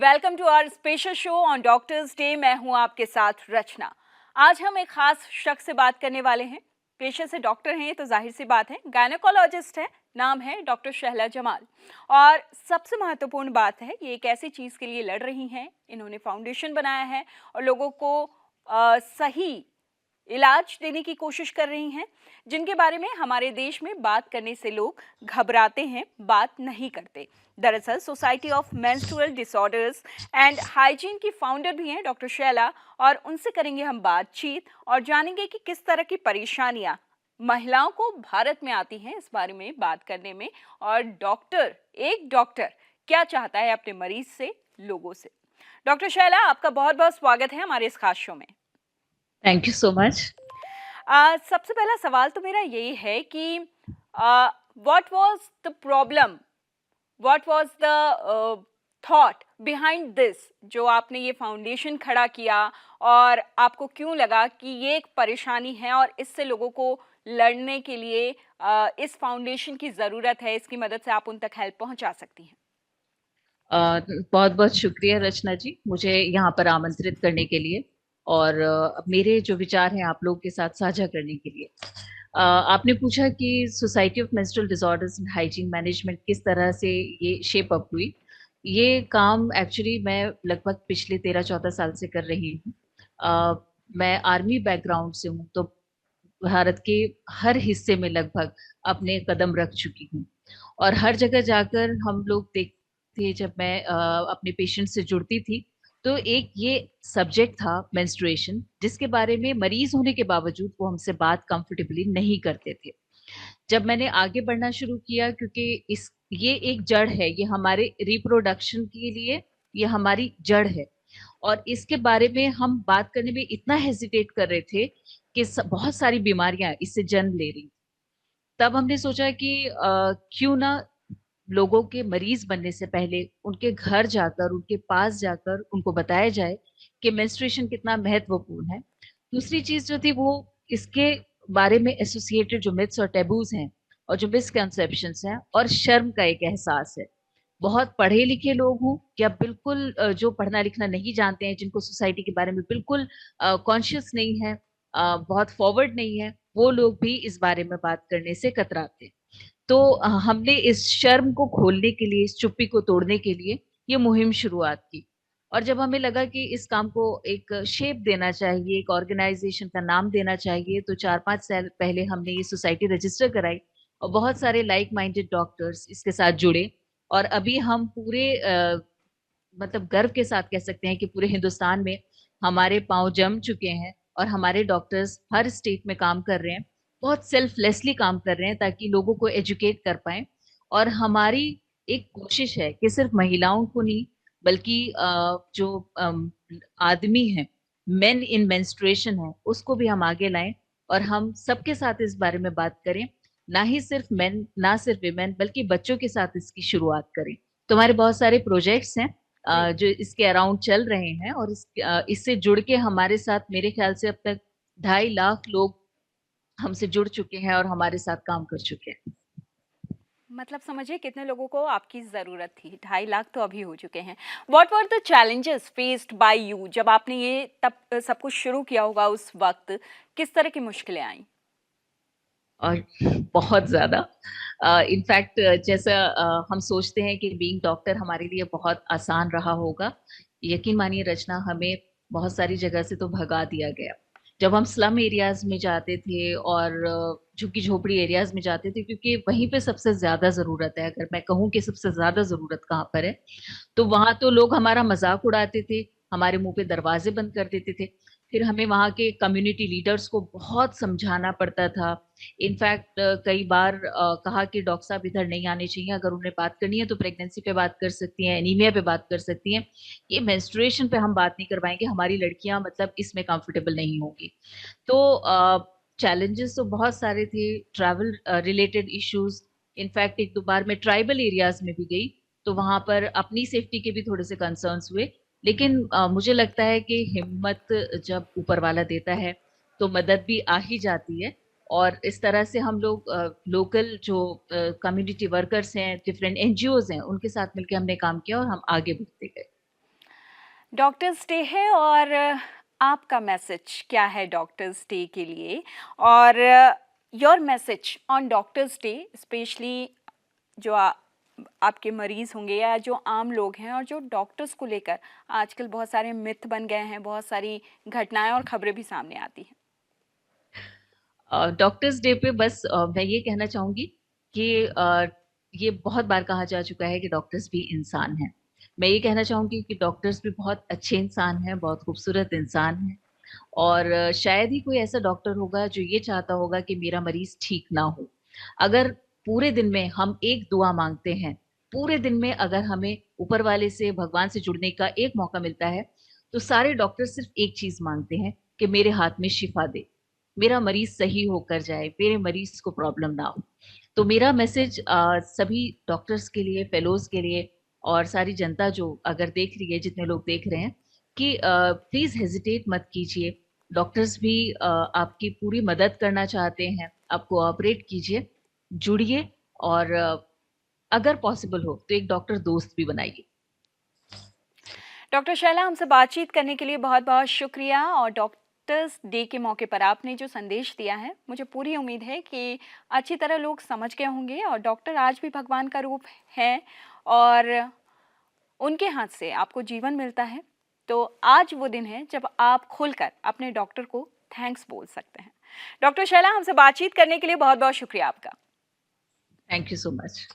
Welcome to our special show on doctors day. मैं हूं आपके साथ रचना। आज हम एक खास शख्स से बात करने वाले हैं। पेशे से डॉक्टर हैं, तो जाहिर सी बात है गायनेकोलॉजिस्ट है। नाम है डॉक्टर शहला जमाल। और सबसे महत्वपूर्ण बात है, ये एक ऐसी चीज़ के लिए लड़ रही हैं। इन्होंने फाउंडेशन बनाया है और लोगों को सही इलाज देने की कोशिश कर रही हैं, जिनके बारे में हमारे देश में बात करने से लोग घबराते हैं, बात नहीं करते। दरअसल society of menstrual disorders and hygiene की फाउंडर भी हैं डॉक्टर शैला, और उनसे करेंगे हम बातचीत और जानेंगे कि किस तरह की परेशानियां महिलाओं को भारत में आती हैं इस बारे में बात करने में, और एक डॉक्टर क्या चाहता है अपने मरीज से, लोगों से। डॉक्टर शैला, आपका बहुत बहुत स्वागत है हमारे इस खास शो में। Thank you so much. सबसे पहला सवाल तो मेरा यही है कि what was the problem, what was the thought behind this, जो आपने ये फाउंडेशन खड़ा किया, और आपको क्यों लगा कि ये एक परेशानी है और इससे लोगों को लड़ने के लिए इस फाउंडेशन की ज़रूरत है, इसकी मदद से आप उन तक हेल्प पहुंचा सकती हैं। बहुत बहुत शुक्रिया रचना जी, मुझे यहाँ पर आमंत्रित करने के लिए और मेरे जो विचार हैं आप लोगों के साथ साझा करने के लिए। आपने पूछा कि society of menstrual disorders and hygiene management किस तरह से ये शेप अप हुई। ये काम एक्चुअली मैं लगभग पिछले 13-14 साल से कर रही हूँ। मैं आर्मी बैकग्राउंड से हूँ, तो भारत के हर हिस्से में लगभग अपने कदम रख चुकी हूँ। और हर जगह जाकर हम लोग देखते, जब मैं अपने पेशेंट से जुड़ती थी, तो एक ये सब्जेक्ट था मेंस्ट्रुएशन, जिसके बारे में मरीज होने के बावजूद वो हमसे बात कंफर्टेबली नहीं करते थे। जब मैंने आगे बढ़ना शुरू किया, क्योंकि इस ये एक जड़ है, ये हमारे रिप्रोडक्शन के लिए ये हमारी जड़ है, और इसके बारे में हम बात करने में इतना हेजिटेट कर रहे थे कि बहुत सारी बीमारियां इससे जन्म ले रही। तब हमने सोचा कि क्यों ना लोगों के मरीज बनने से पहले उनके घर जाकर, उनके पास जाकर उनको बताया जाए कि मेंस्ट्रुएशन कितना महत्वपूर्ण है। दूसरी चीज जो थी वो इसके बारे में एसोसिएटेड जो मिथ्स और टेबूज हैं और जो मिसकंसेप्शंस हैं और शर्म का एक एहसास है। बहुत पढ़े लिखे लोग हों या बिल्कुल जो पढ़ना लिखना नहीं जानते हैं, जिनको सोसाइटी के बारे में बिल्कुल कॉन्शियस नहीं है, बहुत फॉरवर्ड नहीं है, वो लोग भी इस बारे में बात करने से कतराते हैं। तो हमने इस शर्म को खोलने के लिए, इस चुप्पी को तोड़ने के लिए ये मुहिम शुरुआत की। और जब हमें लगा कि इस काम को एक शेप देना चाहिए, एक ऑर्गेनाइजेशन का नाम देना चाहिए, तो 4-5 साल पहले हमने ये सोसाइटी रजिस्टर कराई और बहुत सारे लाइक माइंडेड डॉक्टर्स इसके साथ जुड़े। और अभी हम पूरे मतलब गर्व के साथ कह सकते हैं कि पूरे हिंदुस्तान में हमारे पांव जम चुके हैं और हमारे डॉक्टर्स हर स्टेट में काम कर रहे हैं, बहुत सेल्फलेसली काम कर रहे हैं ताकि लोगों को एजुकेट कर पाए। और हमारी एक कोशिश है कि सिर्फ महिलाओं को नहीं, बल्कि जो आदमी है, मेन इन मेंस्ट्रुएशन है, उसको भी हम आगे लाएं और हम सबके साथ इस बारे में बात करें। ना ही सिर्फ मेन, ना सिर्फ विमेन, बल्कि बच्चों के साथ इसकी शुरुआत करें। तो हमारे बहुत सारे प्रोजेक्ट्स हैं जी। जो इसके अराउंड चल रहे हैं, और इससे जुड़ के हमारे साथ मेरे ख्याल से अब तक 2.5 लाख लोग हमसे जुड़ चुके हैं और हमारे साथ काम कर चुके हैं। मतलब समझिए कितने लोगों को आपकी ज़रूरत थी। 2.5 लाख तो अभी हो चुके हैं। What were the challenges faced by you, जब आपने ये तब सब कुछ शुरू किया होगा उस वक्त, किस तरह की मुश्किलें आई? और बहुत ज्यादा, इनफैक्ट जैसा हम सोचते हैं कि बीइंग डॉक्टर हमारे लिए बहुत आसान रहा होगा, यकीन मानिए रचना, हमें बहुत सारी जगह से तो भगा दिया गया। जब हम स्लम एरियाज में जाते थे और झुग्गी झोपड़ी एरियाज में जाते थे, क्योंकि वहीं पे सबसे ज्यादा जरूरत है, अगर मैं कहूँ कि सबसे ज्यादा जरूरत कहाँ पर है, तो वहां तो लोग हमारा मजाक उड़ाते थे, हमारे मुंह पे दरवाजे बंद कर देते थे। फिर हमें वहां के कम्युनिटी लीडर्स को बहुत समझाना पड़ता था। इनफैक्ट कई बार कहा कि डॉक्टर साहब इधर नहीं आने चाहिए, अगर उन्हें बात करनी है तो प्रेगनेंसी पे बात कर सकती हैं, एनीमिया पे बात कर सकती हैं, ये मेंस्ट्रुएशन पे हम बात नहीं करवाएंगे, हमारी लड़कियां मतलब इसमें कंफर्टेबल नहीं होंगी। तो चैलेंजेस तो बहुत सारे थे, ट्रैवल रिलेटेड इश्यूज। इनफैक्ट एक दो बार मैं ट्राइबल एरियाज में भी गई, तो वहां पर अपनी सेफ्टी के भी थोड़े से कंसर्न्स हुए। लेकिन मुझे लगता है कि हिम्मत जब ऊपर वाला देता है तो मदद भी आ ही जाती है। और इस तरह से हम लोग लोकल जो कम्युनिटी वर्कर्स हैं, डिफरेंट एनजीओज हैं, उनके साथ मिलकर हमने काम किया और हम आगे बढ़ते गए। डॉक्टर्स डे है और आपका मैसेज क्या है डॉक्टर्स डे के लिए, और your message on doctors day specially जो आपके मरीज होंगे या जो आम लोग हैं और जो डॉक्टर्स को लेकर आजकल बहुत सारे मिथ बन गए हैं, बहुत सारी घटनाएं और खबरें भी सामने आती हैं। डॉक्टर्स डे पे बस मैं ये कहना चाहूंगी कि ये बहुत बार कहा जा चुका है कि डॉक्टर्स भी इंसान हैं। मैं ये कहना चाहूंगी कि डॉक्टर्स भी बहुत अच्छे इंसान हैं, बहुत खूबसूरत इंसान हैं। और शायद ही कोई ऐसा डॉक्टर होगा जो ये चाहता होगा कि मेरा मरीज ठीक ना हो। अगर पूरे दिन में हम एक दुआ मांगते हैं, पूरे दिन में अगर हमें ऊपर वाले से, भगवान से जुड़ने का एक मौका मिलता है, तो सारे डॉक्टर सिर्फ एक चीज मांगते हैं कि मेरे हाथ में शिफा दे, मेरा मरीज सही होकर जाए, मेरे मरीज को प्रॉब्लम ना हो। तो मेरा मैसेज सभी डॉक्टर्स के लिए, फेलोज के लिए और सारी जनता जो अगर देख रही है, जितने लोग देख रहे हैं, कि प्लीज हेजिटेट मत कीजिए। डॉक्टर्स भी आपकी पूरी मदद करना चाहते हैं, आप कोऑपरेट कीजिए, जुड़िए और अगर पॉसिबल हो तो एक डॉक्टर दोस्त भी बनाइए। डॉक्टर शैला, हमसे बातचीत करने के लिए बहुत बहुत शुक्रिया, और डॉक्टर्स डे के मौके पर आपने जो संदेश दिया है, मुझे पूरी उम्मीद है कि अच्छी तरह लोग समझ गए होंगे और डॉक्टर आज भी भगवान का रूप है और उनके हाथ से आपको जीवन मिलता है। तो आज वो दिन है जब आप खुलकर अपने डॉक्टर को थैंक्स बोल सकते हैं। डॉक्टर शैला, हमसे बातचीत करने के लिए बहुत बहुत शुक्रिया आपका। Thank you so much.